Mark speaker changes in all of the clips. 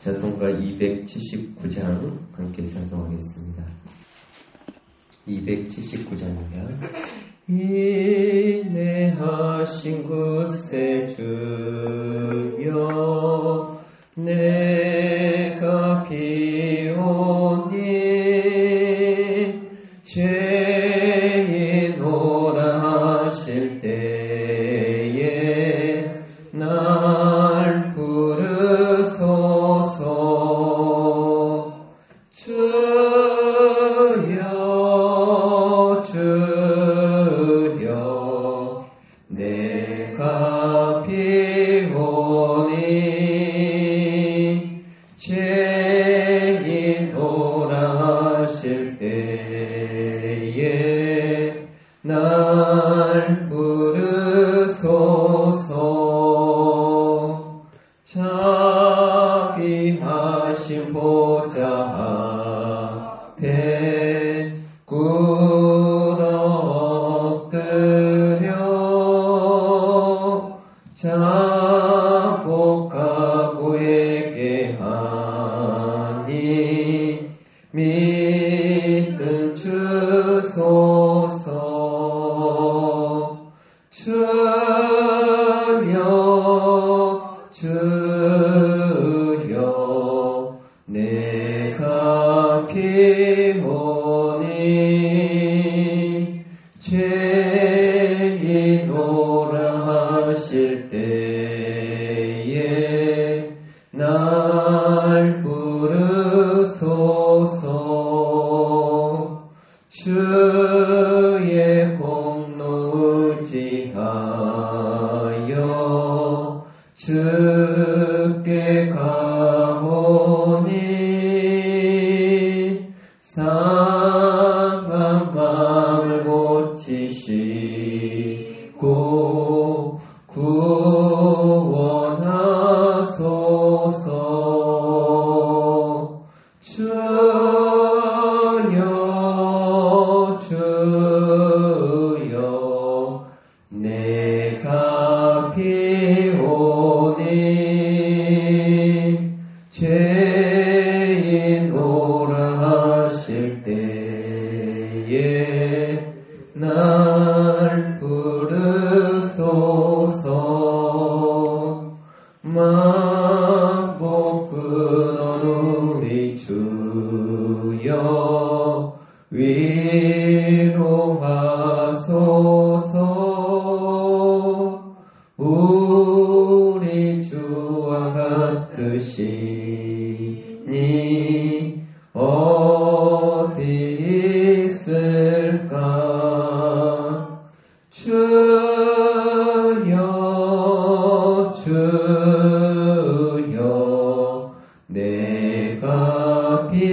Speaker 1: 찬송가 279장 함께 찬송하겠습니다. 279장입니다. 인내하신 구세주여 내가 비오니 죄인 오라 하실 때에 날 부르소서. 주여 주여 내가 비오니 죄인 오라 하실 때에 날 부르소서. 자비하신 보좌 앞에 꿇어 엎드려 자복하고 회개하니 믿음 주소서. 주여 주여 내가 비오니 죄인 오라 하실 때에 날 부르소서. 주의 공로 의지하여 주께 가오니 상한 마음을 고치시고 구원하소서. 주여 주여 내가 비오니 죄인 오라 하실 때에 날 부르소서. 만복 끊은 우리 주여 위로하소서. 우리 주와 같으시니 어디 있을까. 주여 주여 내가 비오니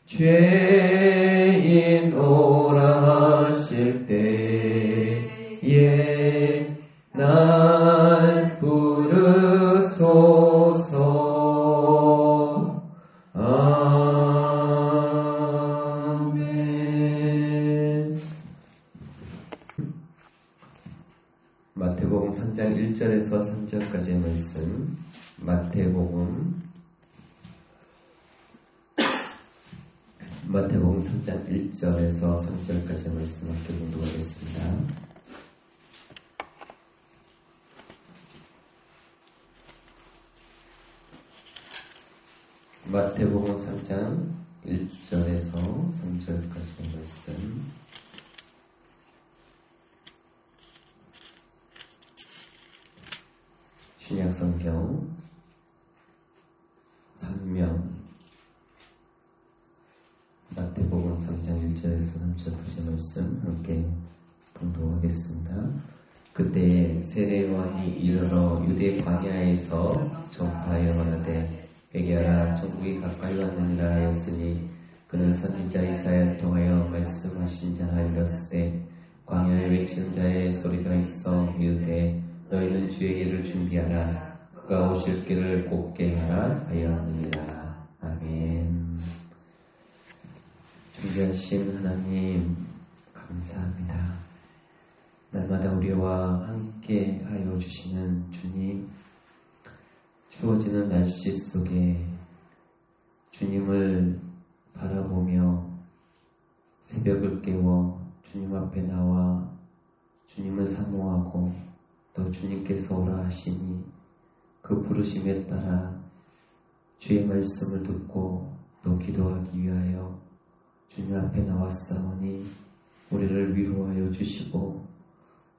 Speaker 1: 죄인 오라 하실 때에 날 부르소서. 아멘. 마태복음 3장 1절에서 3절까지의 말씀. 마태복음 3장 1절에서 3절까지의 말씀 함께 공부하겠습니다. 마태복음 3장 1절에서 3절까지의 말씀. 신약성경 3면 마태복음 3장 1절에서 3절까지의 말씀 함께 공부하겠습니다. 그때 세례요한이 이르러 유대 광야에서 전파하여 말하되 회개하라 천국이 가까이 왔느니라 하였으니 그는 선지자 이사야를 통하여 말씀하신 자라 이르렀으되 광야에 외치는 자의 소리가 있어 이르되 너희는 주의 길을 준비하라 그가 오실 길을 곱게 하라 하였느니라. 아멘. 준비하신 하나님 감사합니다. 날마다 우리와 함께 하여 주시는 주님 추워지는 날씨 속에 주님을 바라보며 새벽을 깨워 주님 앞에 나와 주님을 사모하고 또 주님께서 오라 하시니 그 부르심에 따라 주의 말씀을 듣고 또 기도하기 위하여 주님 앞에 나왔사오니 우리를 위로하여 주시고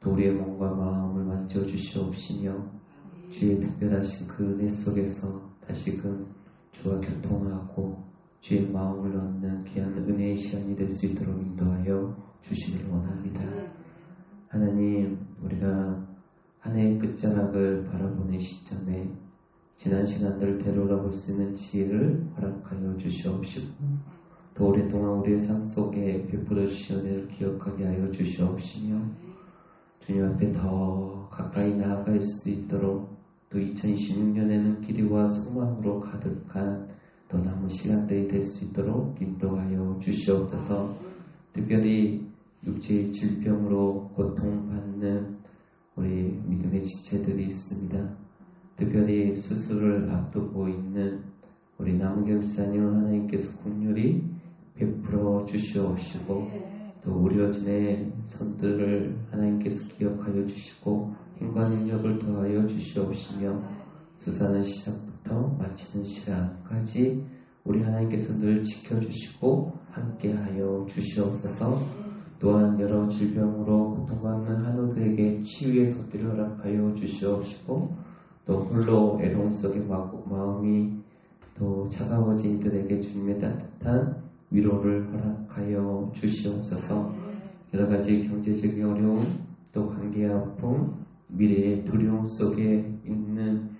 Speaker 1: 또 우리의 몸과 마음을 만져 주시옵시며 주의 특별하신 그 은혜 속에서 다시금 주와 교통하고 주의 마음을 얻는 귀한 은혜의 시간이 될 수 있도록 인도하여 주시기를 원합니다. 하나님, 우리가 한 해의 끝자락을 바라보는 시점에 지난 시간들을 되돌아볼 수 있는 지혜를 허락하여 주시옵시고 또 오랫동안 우리의 삶 속에 베풀어 주신 은혜를 기억하게 하여 주시옵시며 주님 앞에 더 가까이 나아갈 수 있도록 또 2026년에는 기대와 소망으로 가득한 더 남은 시간들이 될 수 있도록 인도하여 주시옵소서. 특별히 육체의 질병으로 고통받는 우리 믿음의 지체들이 있습니다. 특별히 수술을 앞두고 있는 우리 남은경 집사님을 하나님께서 긍휼히 베풀어 주시옵시고 또 우려진의 손들을 하나님께서 기억하여 주시고 힘과 능력을 더하여 주시옵시며 수사는 시작부터 마치는 시간까지 우리 하나님께서 늘 지켜주시고 함께하여 주시옵소서. 또한 여러 질병으로 고통받는 한우들에게 치유의 손길을 허락하여 주시옵시고 또 홀로 애로움 속에 마음이 또 차가워진 이들에게 주님의 따뜻한 위로를 허락하여 주시옵소서. 여러 가지 경제적인 어려움 또 관계의 아픔 미래의 두려움 속에 있는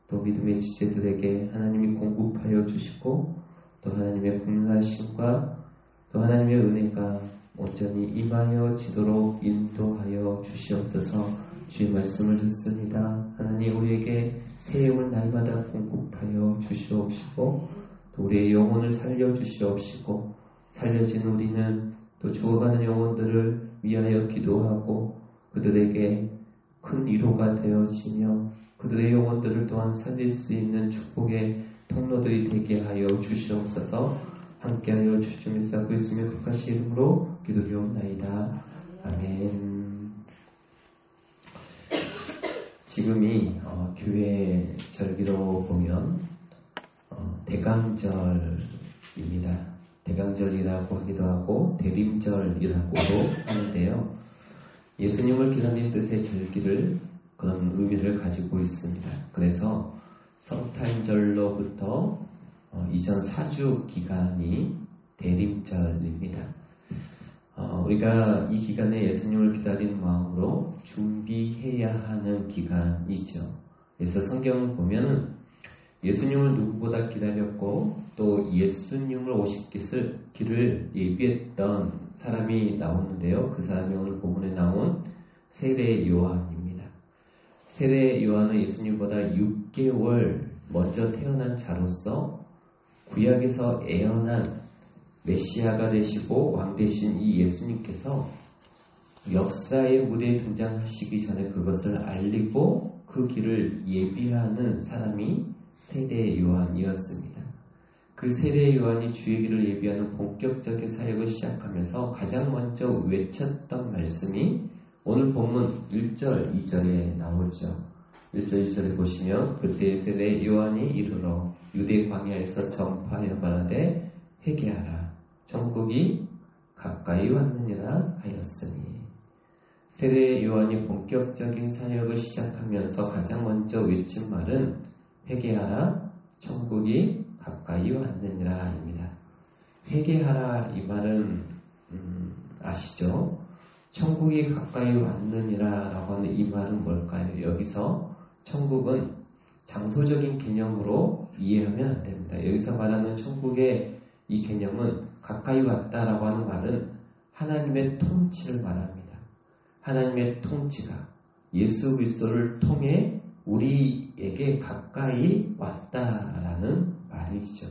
Speaker 1: 또 믿음의 지체들에게 하나님이 공급하여 주시고 또 하나님의 국률하심과 또 하나님의 은혜가 온전히 임하여지도록 인도하여 주시옵소서. 주의 말씀을 듣습니다. 하나님 우리에게 새 힘을 날마다 공급하여 주시옵시고 또 우리의 영혼을 살려주시옵시고 살려진 우리는 또 죽어가는 영혼들을 위하여 기도하고 그들에게 큰 위로가 되어지며 그들의 영혼들을 또한 살릴 수 있는 축복의 통로들이 되게 하여 주시옵소서. 함께하여 주시면서 그리스도의 극하신 이름으로 기도드리옵나이다. 아멘. 지금이 교회 절기로 보면 대강절입니다. 대강절이라고 하기도 하고 대림절이라고도 하는데요. 예수님을 기다리는 뜻의 절기를 그런 의미를 가지고 있습니다. 그래서 성탄절로부터 이전 4주 기간이 대림절입니다. 우리가 이 기간에 예수님을 기다리는 마음으로 준비해야 하는 기간이죠. 그래서 성경을 보면 예수님을 누구보다 기다렸고 또 예수님을 오실 길을 예비했던 사람이 나오는데요. 그 사람이 오늘 본문에 나온 세례 요한입니다. 세례 요한은 예수님보다 6개월 먼저 태어난 자로서 구약에서 예언한 메시아가 되시고 왕 되신 이 예수님께서 역사의 무대에 등장하시기 전에 그것을 알리고 그 길을 예비하는 사람이 세례 요한이었습니다. 그 세례 요한이 주의 길을 예비하는 본격적인 사역을 시작하면서 가장 먼저 외쳤던 말씀이 오늘 본문 1절, 2절에 나오죠. 1절, 2절에 보시면 그때 세례 요한이 이르러 유대 광야에서 전파하여 말하되 회개하라 천국이 가까이 왔느니라 하였으니 세례 요한이 본격적인 사역을 시작하면서 가장 먼저 외친 말은 회개하라 천국이 가까이 왔느니라입니다. 회개하라 이 말은 아시죠? 천국이 가까이 왔느니라라고 하는 이 말은 뭘까요? 여기서 천국은 장소적인 개념으로 이해하면 안 됩니다. 여기서 말하는 천국의 이 개념은 가까이 왔다라고 하는 말은 하나님의 통치를 말합니다. 하나님의 통치가 예수 그리스도를 통해 우리에게 가까이 왔다라는 말이죠.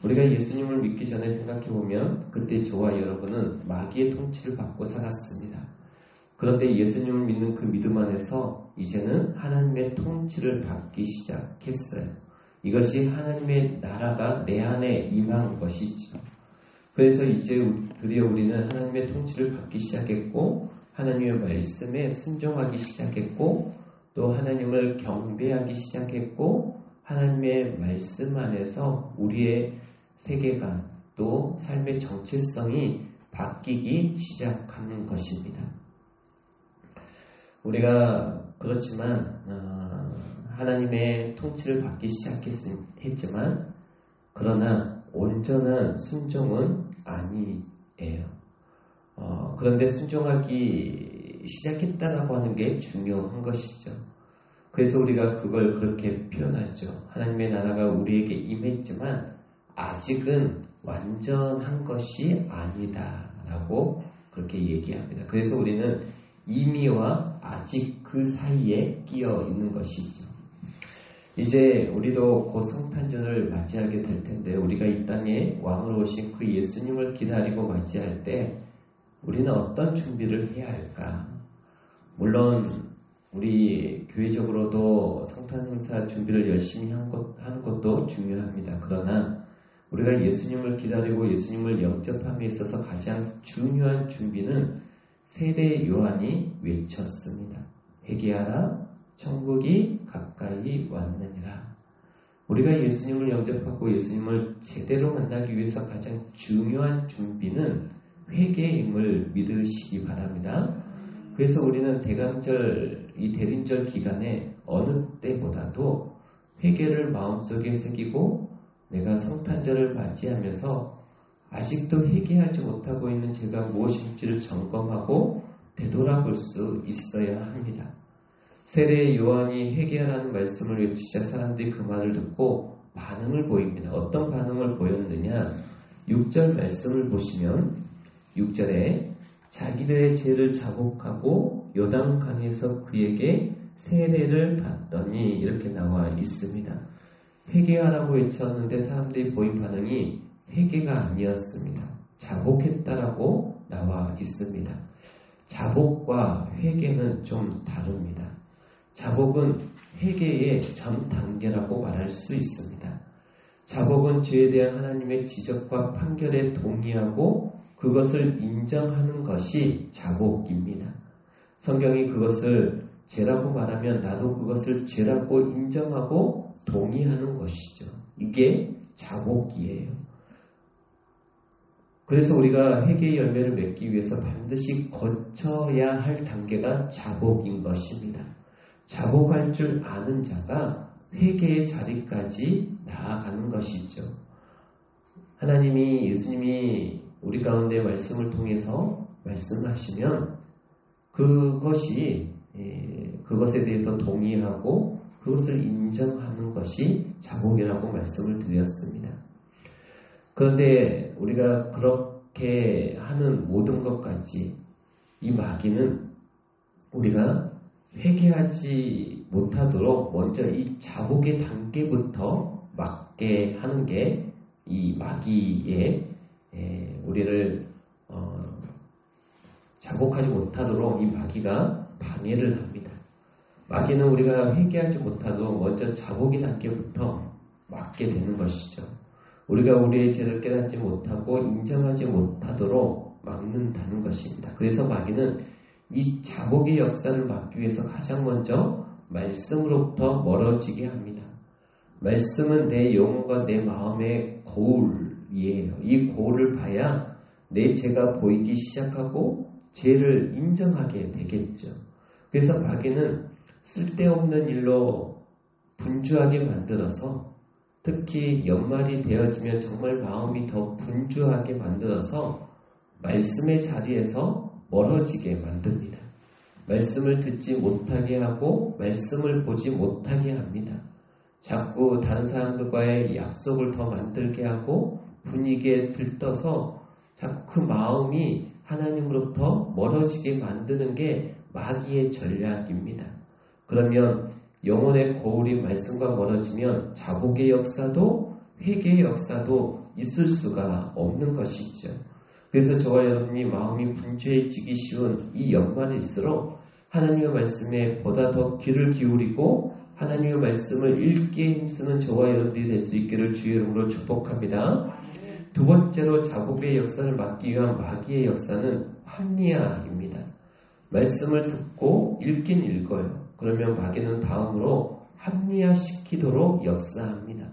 Speaker 1: 우리가 예수님을 믿기 전에 생각해보면 그때 저와 여러분은 마귀의 통치를 받고 살았습니다. 그런데 예수님을 믿는 그 믿음 안에서 이제는 하나님의 통치를 받기 시작했어요. 이것이 하나님의 나라가 내 안에 임한 것이죠. 그래서 이제 드디어 우리는 하나님의 통치를 받기 시작했고 하나님의 말씀에 순종하기 시작했고 또 하나님을 경배하기 시작했고 하나님의 말씀 안에서 우리의 세계관 또 삶의 정체성이 바뀌기 시작하는 것입니다. 우리가 그렇지만 하나님의 통치를 받기 시작했지만 그러나 온전한 순종은 아니에요. 그런데 순종하기 시작했다라고 하는 게 중요한 것이죠. 그래서 우리가 그걸 그렇게 표현하죠. 하나님의 나라가 우리에게 임했지만 아직은 완전한 것이 아니다라고 그렇게 얘기합니다. 그래서 우리는 이미와 아직 그 사이에 끼어 있는 것이죠. 이제 우리도 곧 성탄절을 맞이하게 될 텐데 우리가 이 땅에 왕으로 오신 그 예수님을 기다리고 맞이할 때 우리는 어떤 준비를 해야 할까? 물론 우리 교회적으로도 성탄 행사 준비를 열심히 하는 것도 중요합니다. 그러나 우리가 예수님을 기다리고 예수님을 영접함에 있어서 가장 중요한 준비는 세례 요한이 외쳤습니다. 회개하라, 천국이 가까이 왔느니라. 우리가 예수님을 영접하고 예수님을 제대로 만나기 위해서 가장 중요한 준비는 회개임을 믿으시기 바랍니다. 그래서 우리는 대강절, 이 대림절 기간에 어느 때보다도 회개를 마음속에 새기고 내가 성탄절을 맞이하면서 아직도 회개하지 못하고 있는 죄가 무엇인지를 점검하고 되돌아볼 수 있어야 합니다. 세례 요한이 회개하라는 말씀을 외치자 사람들이 그 말을 듣고 반응을 보입니다. 어떤 반응을 보였느냐? 6절 말씀을 보시면 6절에 자기들의 죄를 자복하고 요단강에서 그에게 세례를 받더니 이렇게 나와 있습니다. 회개하라고 외쳤는데 사람들이 보인 반응이 회개가 아니었습니다. 자복했다라고 나와 있습니다. 자복과 회개는 좀 다릅니다. 자복은 회개의 전 단계라고 말할 수 있습니다. 자복은 죄에 대한 하나님의 지적과 판결에 동의하고 그것을 인정하는 것이 자복입니다. 성경이 그것을 죄라고 말하면 나도 그것을 죄라고 인정하고 동의하는 것이죠. 이게 자복이에요. 그래서 우리가 회개의 열매를 맺기 위해서 반드시 거쳐야 할 단계가 자복인 것입니다. 자복할 줄 아는 자가 회개의 자리까지 나아가는 것이죠. 하나님이 예수님이 우리 가운데 말씀을 통해서 말씀하시면 그것에 대해서 동의하고 그것을 인정하는 것이 자복이라고 말씀을 드렸습니다. 그런데 우리가 그렇게 하는 모든 것까지 이 마귀는 우리가 회개하지 못하도록 먼저 이 자복의 단계부터 막게 하는 게 이 마귀의 우리를 자복하지 못하도록 이 마귀가 방해를 합니다. 마귀는 우리가 회개하지 못하도록 먼저 자복의 단계부터 막게 되는 것이죠. 우리가 우리의 죄를 깨닫지 못하고 인정하지 못하도록 막는다는 것입니다. 그래서 마귀는 이 자복의 역사를 막기 위해서 가장 먼저 말씀으로부터 멀어지게 합니다. 말씀은 내 영혼과 내 마음의 거울이에요. 이 거울을 봐야 내 죄가 보이기 시작하고 죄를 인정하게 되겠죠. 그래서 마귀는 쓸데없는 일로 분주하게 만들어서 특히 연말이 되어지면 정말 마음이 더 분주하게 만들어서 말씀의 자리에서 멀어지게 만듭니다. 말씀을 듣지 못하게 하고 말씀을 보지 못하게 합니다. 자꾸 다른 사람들과의 약속을 더 만들게 하고 분위기에 들떠서 자꾸 그 마음이 하나님으로부터 멀어지게 만드는 게 마귀의 전략입니다. 그러면 영혼의 거울이 말씀과 멀어지면 자복의 역사도 회개의 역사도 있을 수가 없는 것이죠. 그래서 저와 여러분이 마음이 분주해지기 쉬운 이 연말일수록 하나님의 말씀에 보다 더 귀를 기울이고 하나님의 말씀을 읽기에 힘쓰는 저와 여러분들이 될 수 있기를 주의 이름으로 축복합니다. 두 번째로 자복의 역사를 막기 위한 마귀의 역사는 합리화입니다. 말씀을 듣고 읽긴 읽어요. 그러면 마귀는 다음으로 합리화시키도록 역사합니다.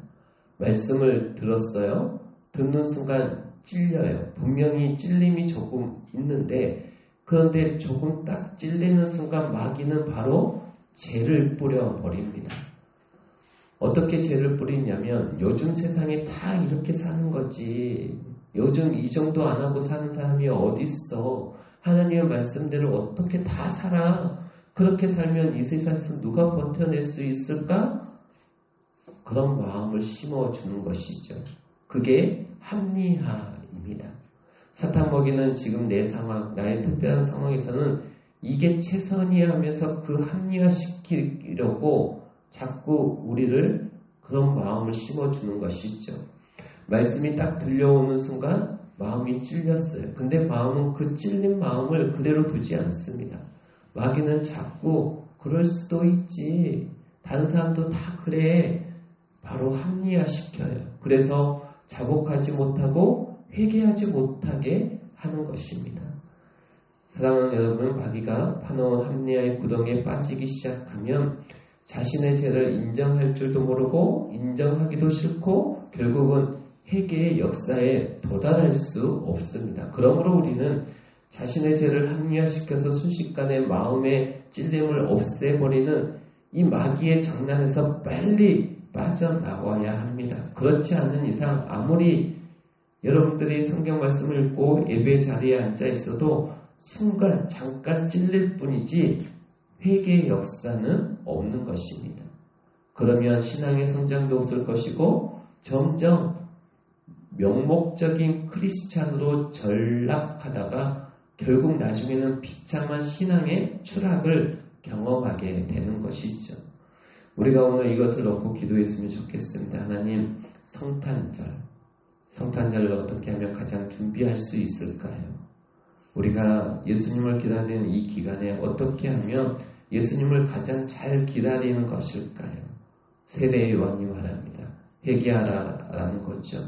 Speaker 1: 말씀을 들었어요. 듣는 순간 찔려요. 분명히 찔림이 조금 있는데 그런데 조금 딱 찔리는 순간 마귀는 바로 죄를 뿌려버립니다. 어떻게 죄를 뿌리냐면 요즘 세상에 다 이렇게 사는 거지. 요즘 이 정도 안 하고 사는 사람이 어디 있어. 하나님의 말씀대로 어떻게 다 살아. 그렇게 살면 이 세상에서 누가 버텨낼 수 있을까? 그런 마음을 심어주는 것이죠. 그게 합리화입니다. 사탄 먹이는 지금 내 상황, 나의 특별한 상황에서는 이게 최선이야 하면서 그 합리화시키려고 자꾸 우리를 그런 마음을 심어주는 것이죠. 말씀이 딱 들려오는 순간 마음이 찔렸어요. 근데 마음은 그 찔린 마음을 그대로 두지 않습니다. 마귀는 자꾸 그럴 수도 있지. 다른 사람도 다 그래. 바로 합리화시켜요. 그래서 자복하지 못하고 회개하지 못하게 하는 것입니다. 사랑하는 여러분, 마귀가 파놓은 합리화의 구덩이에 빠지기 시작하면 자신의 죄를 인정할 줄도 모르고 인정하기도 싫고 결국은 회개의 역사에 도달할 수 없습니다. 그러므로 우리는 자신의 죄를 합리화시켜서 순식간에 마음의 찔림을 없애버리는 이 마귀의 장난에서 빨리 빠져나와야 합니다. 그렇지 않은 이상 아무리 여러분들이 성경 말씀을 읽고 예배 자리에 앉아 있어도 순간 잠깐 찔릴 뿐이지 회개의 역사는 없는 것입니다. 그러면 신앙의 성장도 없을 것이고 점점 명목적인 크리스찬으로 전락하다가 결국 나중에는 비참한 신앙의 추락을 경험하게 되는 것이죠. 우리가 오늘 이것을 놓고 기도했으면 좋겠습니다. 하나님, 성탄절을 어떻게 하면 가장 준비할 수 있을까요? 우리가 예수님을 기다리는 이 기간에 어떻게 하면 예수님을 가장 잘 기다리는 것일까요? 세례 요한이 말합니다. 회개하라라는 거죠.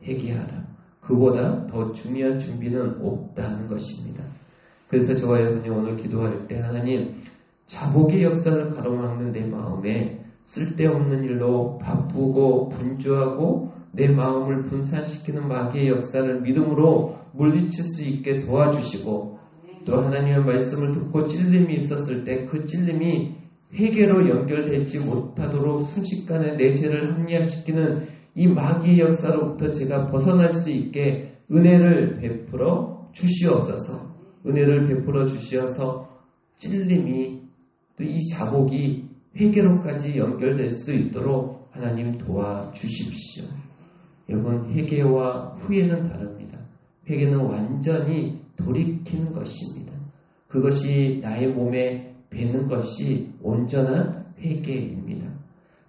Speaker 1: 회개하라. 그보다 더 중요한 준비는 없다는 것입니다. 그래서 저와 여러분이 오늘 기도할 때 하나님, 자복의 역사를 가로막는 내 마음에 쓸데없는 일로 바쁘고 분주하고 내 마음을 분산시키는 마귀의 역사를 믿음으로 물리칠 수 있게 도와주시고 또 하나님의 말씀을 듣고 찔림이 있었을 때 그 찔림이 회개로 연결되지 못하도록 순식간에 내 죄를 합리화시키는 이 마귀의 역사로부터 제가 벗어날 수 있게 은혜를 베풀어 주시옵소서. 은혜를 베풀어 주시어서 찔림이 또 이 자복이 회개로까지 연결될 수 있도록 하나님 도와주십시오. 여러분, 회개와 후회는 다릅니다. 회개는 완전히 돌이키는 것입니다. 그것이 나의 몸에 배는 것이 온전한 회개입니다.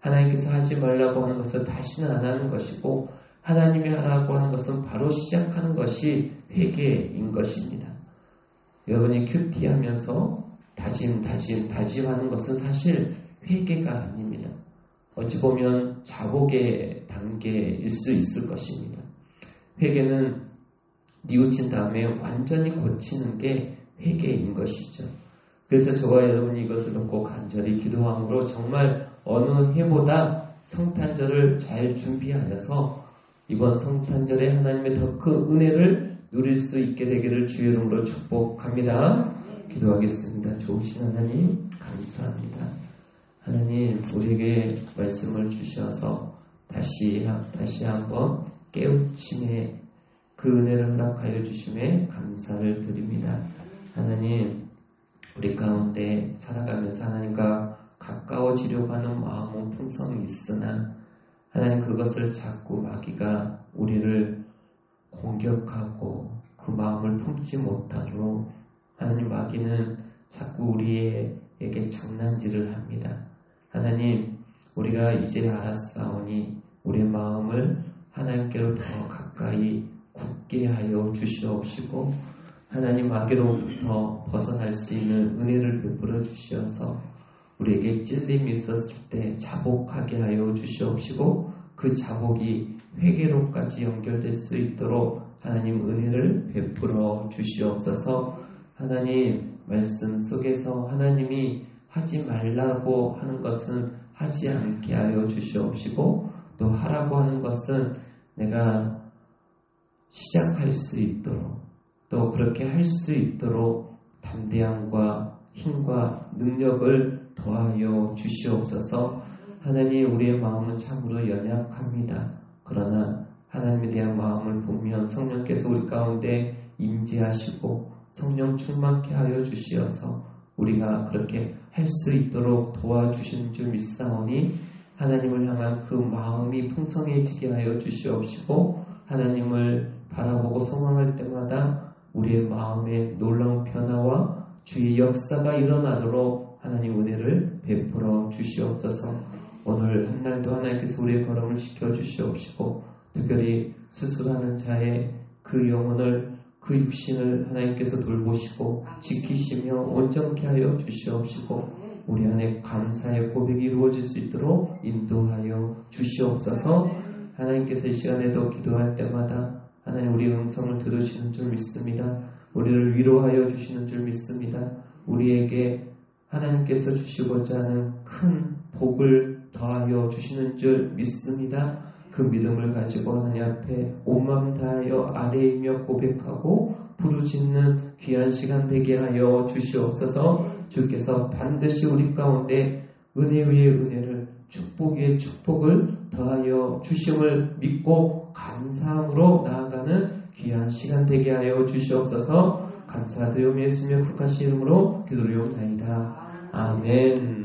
Speaker 1: 하나님께서 하지 말라고 하는 것을 다시는 안 하는 것이고 하나님이 하라고 하는 것은 바로 시작하는 것이 회개인 것입니다. 여러분이 큐티하면서 다짐하는 것은 사실 회개가 아닙니다. 어찌 보면 자복의 단계일 수 있을 것입니다. 회개는 뉘우친 다음에 완전히 고치는 게 회개인 것이죠. 그래서 저와 여러분이 이것을 놓고 간절히 기도함으로 정말 어느 해보다 성탄절을 잘 준비하여서 이번 성탄절에 하나님의 더 큰 은혜를 누릴 수 있게 되기를 주의 이름으로 축복합니다. 기도하겠습니다. 좋으신 하나님 감사합니다. 하나님, 우리에게 말씀을 주셔서 다시 한번 깨우침에 그 은혜를 허락하여 주심에 감사를 드립니다. 하나님, 우리 가운데 살아가면서 하나님과 가까워지려고 하는 마음은 풍성이 있으나 하나님, 그것을 자꾸 마귀가 우리를 공격하고 그 마음을 품지 못하도록 하나님, 마귀는 자꾸 우리에게 장난질을 합니다. 하나님, 우리가 이제 알았사오니 우리의 마음을 하나님께로 더 가까이 굳게 하여 주시옵시고 하나님 마귀로부터 벗어날 수 있는 은혜를 베풀어 주시어서 우리에게 찔림이 있었을 때 자복하게 하여 주시옵시고 그 자복이 회개로까지 연결될 수 있도록 하나님 은혜를 베풀어 주시옵소서. 하나님 말씀 속에서 하나님이 하지 말라고 하는 것은 하지 않게 하여 주시옵시고 또 하라고 하는 것은 내가 시작할 수 있도록 또 그렇게 할 수 있도록 담대함과 힘과 능력을 더하여 주시옵소서. 하나님 우리의 마음은 참으로 연약합니다. 그러나 하나님에 대한 마음을 보면 성령께서 우리 가운데 임재하시고 성령 충만케 하여 주시어서 우리가 그렇게 할 수 있도록 도와주시는 줄 믿사오니 하나님을 향한 그 마음이 풍성해지게 하여 주시옵시고 하나님을 바라보고 소망할 때마다 우리의 마음에 놀라운 변화와 주의 역사가 일어나도록 하나님 은혜를 베풀어 주시옵소서. 오늘 한날도 하나님께서 우리의 걸음을 시켜주시옵시고 특별히 수술하는 자의 그 영혼을 그 육신을 하나님께서 돌보시고 지키시며 온전케 하여 주시옵시고 우리 안에 감사의 고백이 이루어질 수 있도록 인도하여 주시옵소서. 하나님께서 이 시간에도 기도할 때마다 하나님 우리의 음성을 들으시는 줄 믿습니다. 우리를 위로하여 주시는 줄 믿습니다. 우리에게 하나님께서 주시고자 하는 큰 복을 더하여 주시는 줄 믿습니다. 그 믿음을 가지고 하나님 앞에 온 마음 다하여 아뢰이며 고백하고 부르짖는 귀한 시간 되게 하여 주시옵소서. 주께서 반드시 우리 가운데 은혜 위에 은혜를 축복 위에 축복을 더하여 주심을 믿고 감사함으로 나아가는 귀한 시간 되게 하여 주시옵소서. 감사드리며 예수님의 국하신 이름으로 기도드리옵나이다. 아멘.